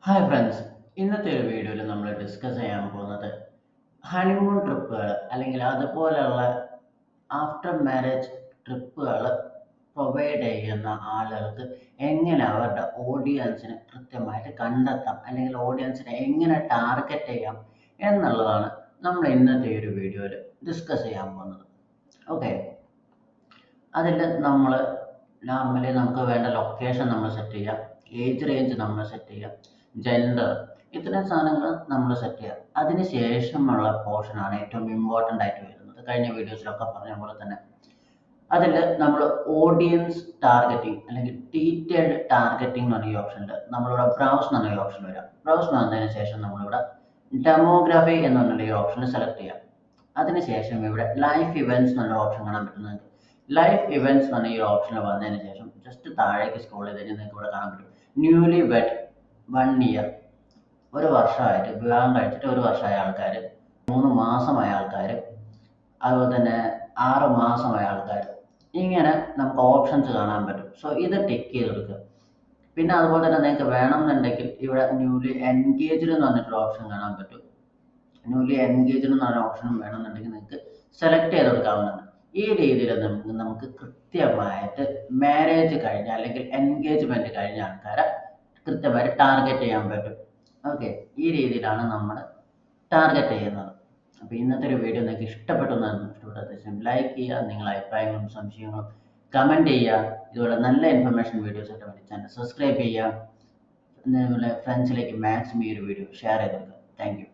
Hi friends, ഇന്നത്തെ ഒരു വീഡിയോയിൽ നമ്മൾ ഡിസ്കസ് ചെയ്യാൻ പോകുന്നത് ഹണിമൂൺ ട്രിപ്പുകൾ അല്ലെങ്കിൽ അതുപോലെയുള്ള ആഫ്റ്റർ മാരേജ് ട്രിപ്പുകൾ പ്രൊവൈഡ് ചെയ്യുന്ന ആളുകൾക്ക് എങ്ങനെ അവരുടെ ഓഡിയൻസിനെ കൃത്യമായിട്ട് കണ്ടെത്താം അല്ലെങ്കിൽ ഓഡിയൻസിനെ എങ്ങനെ ടാർഗറ്റ് ചെയ്യാം എന്നുള്ളതാണ് നമ്മൾ ഇന്നത്തെ ഒരു വീഡിയോയിൽ ഡിസ്കസ് ചെയ്യാൻ പോകുന്നത്. ഓക്കെ, അതിൽ നമ്മൾ നോർമലി നമുക്ക് വേണ്ട ലൊക്കേഷൻ നമ്മൾ സെറ്റ് ചെയ്യാം, ഏജ് റേഞ്ച് നമ്മൾ സെറ്റ് ചെയ്യാം, ജെൻഡർ, ഇത്രയും സാധനങ്ങൾ നമ്മൾ സെറ്റ് ചെയ്യാം. അതിന് ശേഷമുള്ള പോർഷനാണ് ഏറ്റവും ഇമ്പോർട്ടൻ്റ് ആയിട്ട് വരുന്നത്. കഴിഞ്ഞ വീഡിയോസിലൊക്കെ പറഞ്ഞ പോലെ തന്നെ അതിൽ നമ്മൾ ഓഡിയൻസ് ടാർഗറ്റിംഗ് അല്ലെങ്കിൽ ഡീറ്റെയിൽഡ് ടാർഗറ്റിംഗ് എന്ന് പറഞ്ഞ ഓപ്ഷനിൽ നമ്മളിവിടെ ബ്രൗസ് എന്ന് പറഞ്ഞ ഓപ്ഷൻ വരാം. ബ്രൗസ് വന്നതിന് ശേഷം നമ്മളിവിടെ ഡെമോഗ്രാഫി എന്ന് പറഞ്ഞ ഈ ഓപ്ഷൻ സെലക്ട് ചെയ്യാം. അതിനുശേഷം ഇവിടെ ലൈഫ് ഇവൻറ്റ്സ് എന്നുള്ള ഓപ്ഷൻ കാണാൻ പറ്റുന്നത്. ലൈഫ് ഇവൻറ്റ്സ് എന്ന് പറഞ്ഞ ഈ ഓപ്ഷനിൽ വന്നതിന് ശേഷം ജസ്റ്റ് താഴേക്ക് സ്ക്രോൾ ചെയ്ത് കഴിഞ്ഞാൽ നിങ്ങൾക്ക് ഇവിടെ കാണാൻ പറ്റും ന്യൂലി വെഡ് 1 ഇയർ, ഒരു വർഷമായിട്ട് വിവാഹം കഴിച്ചിട്ട് 1 വർഷമായ ആൾക്കാർ, 3 മാസമായ ആൾക്കാർ, അതുപോലെ തന്നെ 6 മാസമായ ആൾക്കാർ, ഇങ്ങനെ നമുക്ക് ഓപ്ഷൻസ് കാണാൻ പറ്റും. സോ ഇത് ടിക്ക് ചെയ്ത് കൊടുക്കുക. പിന്നെ അതുപോലെ തന്നെ നിങ്ങൾക്ക് വേണമെന്നുണ്ടെങ്കിൽ ഇവിടെ ന്യൂലി എൻഗേജ്ഡ് എന്ന് പറഞ്ഞിട്ടൊരു ഓപ്ഷൻ കാണാൻ പറ്റും. ന്യൂലി എൻഗേജ്ഡ് എന്ന് പറഞ്ഞ ഓപ്ഷൻ വേണമെന്നുണ്ടെങ്കിൽ നിങ്ങൾക്ക് സെലക്ട് ചെയ്ത് കൊടുക്കാവുന്നതാണ്. ഈ രീതിയിൽ നമുക്ക് കൃത്യമായിട്ട് മാരേജ് കഴിഞ്ഞ അല്ലെങ്കിൽ എൻഗേജ്മെന്റ് കഴിഞ്ഞ ആൾക്കാരെ കൃത്യമായിട്ട് ടാർഗറ്റ് ചെയ്യാൻ പറ്റും. ഓക്കെ, ഈ രീതിയിലാണ് നമ്മൾ ടാർഗറ്റ് ചെയ്യുന്നത്. അപ്പോൾ ഇന്നത്തെ ഒരു വീഡിയോ നിങ്ങൾക്ക് ഇഷ്ടപ്പെട്ടെന്ന് ലൈക്ക് ചെയ്യുക, നിങ്ങളുടെ അഭിപ്രായങ്ങളും സംശയങ്ങളും കമൻറ്റ് ചെയ്യുക. ഇതുപോലെ നല്ല ഇൻഫർമേഷൻ വീഡിയോസ് ആയിട്ട് വേണ്ടി ചാനൽ സബ്സ്ക്രൈബ് ചെയ്യുക. നിങ്ങളുടെ ഫ്രണ്ട്സിലേക്ക് മാക്സിമം ഈ ഒരു വീഡിയോ ഷെയർ ചെയ്ത് കൊടുക്കുക. Thank you.